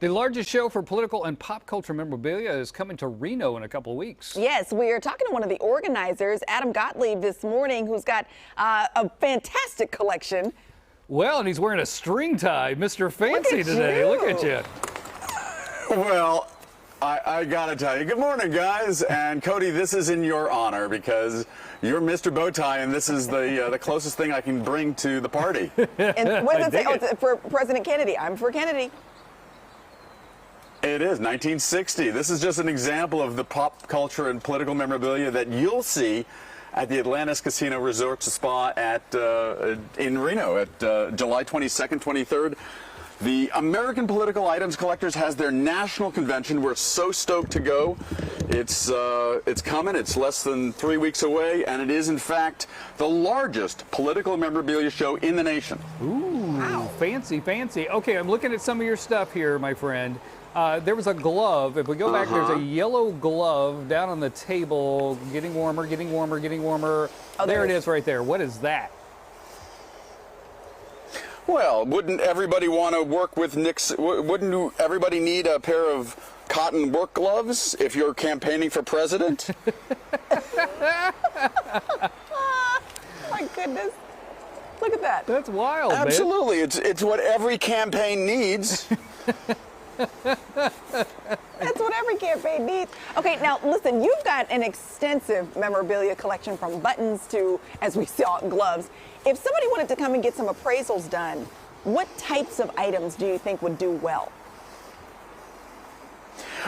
The largest show for political and pop culture memorabilia is coming to Reno in a couple of weeks. Yes, we are talking to one of the organizers, Adam Gottlieb, this morning, who's got a fantastic collection. Well, and he's wearing a string tie, Mr. Fancy today. Look at you. Well, I gotta tell you, good morning, guys. And Cody, this is in your honor because you're Mr. Bowtie, and this is the closest thing I can bring to the party. And what does it say? Oh, it's for President Kennedy. I'm for Kennedy. It is 1960. This is just an example of the pop culture and political memorabilia that you'll see at the Atlantis Casino Resort Spa in Reno at July 22nd, 23rd. The American Political Items Collectors has their national convention. We're so stoked to go. It's coming. It's less than 3 weeks away, and it is, in fact, the largest political memorabilia show in the nation. Ooh, wow. Fancy, fancy. Okay, I'm looking at some of your stuff here, my friend. There was a glove. If we go back, there's a yellow glove down on the table, getting warmer, getting warmer, getting warmer. Oh, there it is right there. What is that? Well, wouldn't everybody want to work with wouldn't everybody need a pair of cotton work gloves if you're campaigning for president? My goodness. Look at that. That's wild, Absolutely. Man. It's what every campaign needs. That's what every campaign needs. Okay, now listen, you've got an extensive memorabilia collection from buttons to, as we saw, gloves. If somebody wanted to come and get some appraisals done, what types of items do you think would do well?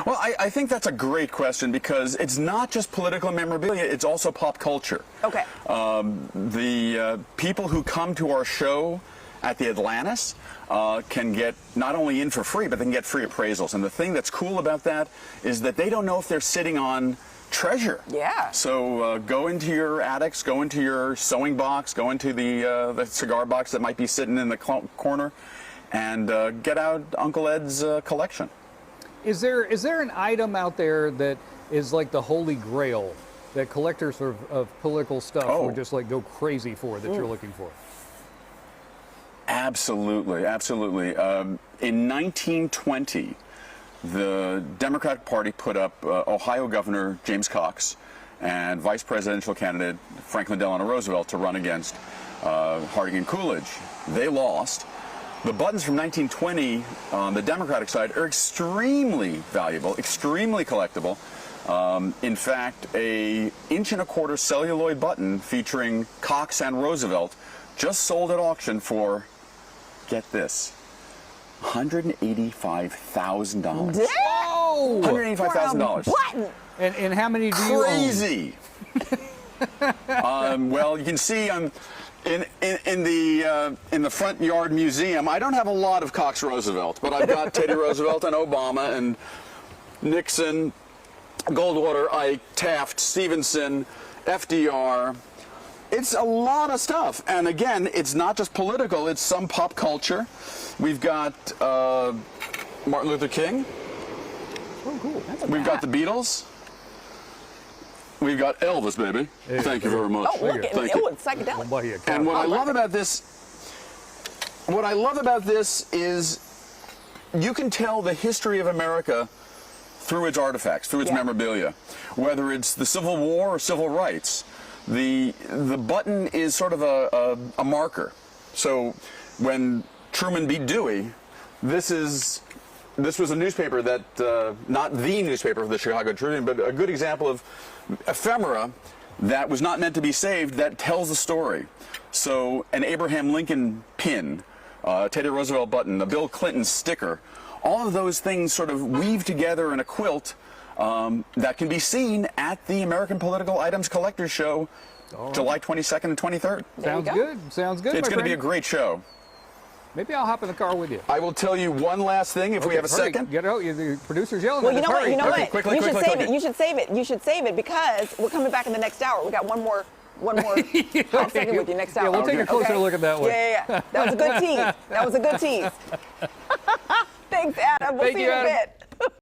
Well, I think that's a great question because it's not just political memorabilia, it's also pop culture. Okay. The people who come to our show at the Atlantis can get not only in for free, but they can get free appraisals. And the thing that's cool about that is that they don't know if they're sitting on treasure. Yeah. So go into your attics, go into your sewing box, go into the cigar box that might be sitting in the corner, and get out Uncle Ed's collection. Is there an item out there that is like the holy grail that collectors of political stuff would just like go crazy for that you're looking for? Absolutely, absolutely. In 1920, the Democratic Party put up Ohio Governor James Cox and Vice Presidential candidate Franklin Delano Roosevelt to run against Harding and Coolidge. They lost. The buttons from 1920 on the Democratic side are extremely valuable, extremely collectible. In fact, an 1.25 inch celluloid button featuring Cox and Roosevelt just sold at auction for, get this, $185,000. Whoa! $185,000. Button. And how many do you own? Crazy. Well, you can see in the front yard museum, I don't have a lot of Cox Roosevelt, but I've got Teddy Roosevelt and Obama and Nixon, Goldwater, Ike, Taft, Stevenson, FDR. It's a lot of stuff. And again, it's not just political, it's some pop culture. We've got Martin Luther King. Oh, cool. We've got the Beatles. We've got Elvis, baby. Thank you very much. Oh, look at it. Oh, it's psychedelic. And what I love about this is you can tell the history of America through its artifacts, through its memorabilia. Whether it's the Civil War or civil rights, the button is sort of a marker. So when Truman beat Dewey, this was a newspaper that, not the newspaper of the Chicago Tribune, but a good example of ephemera that was not meant to be saved that tells the story. So an Abraham Lincoln pin, Teddy Roosevelt button, a Bill Clinton sticker, all of those things sort of weave together in a quilt that can be seen at the American Political Items Collectors Show, July 22nd and 23rd. Sounds good. Sounds good. It's going to be a great show. Maybe I'll hop in the car with you. I will tell you one last thing if we have a second. Get out. The producer's yelling. Well, you know what? You know what? Quickly, you should save it. You should save it. You should save it because we're coming back in the next hour. We got one more hot second with you next hour. Yeah, we'll take a closer look at that one. Yeah. That was a good tease. That was a good tease. Thanks, Adam. We'll see you in a bit.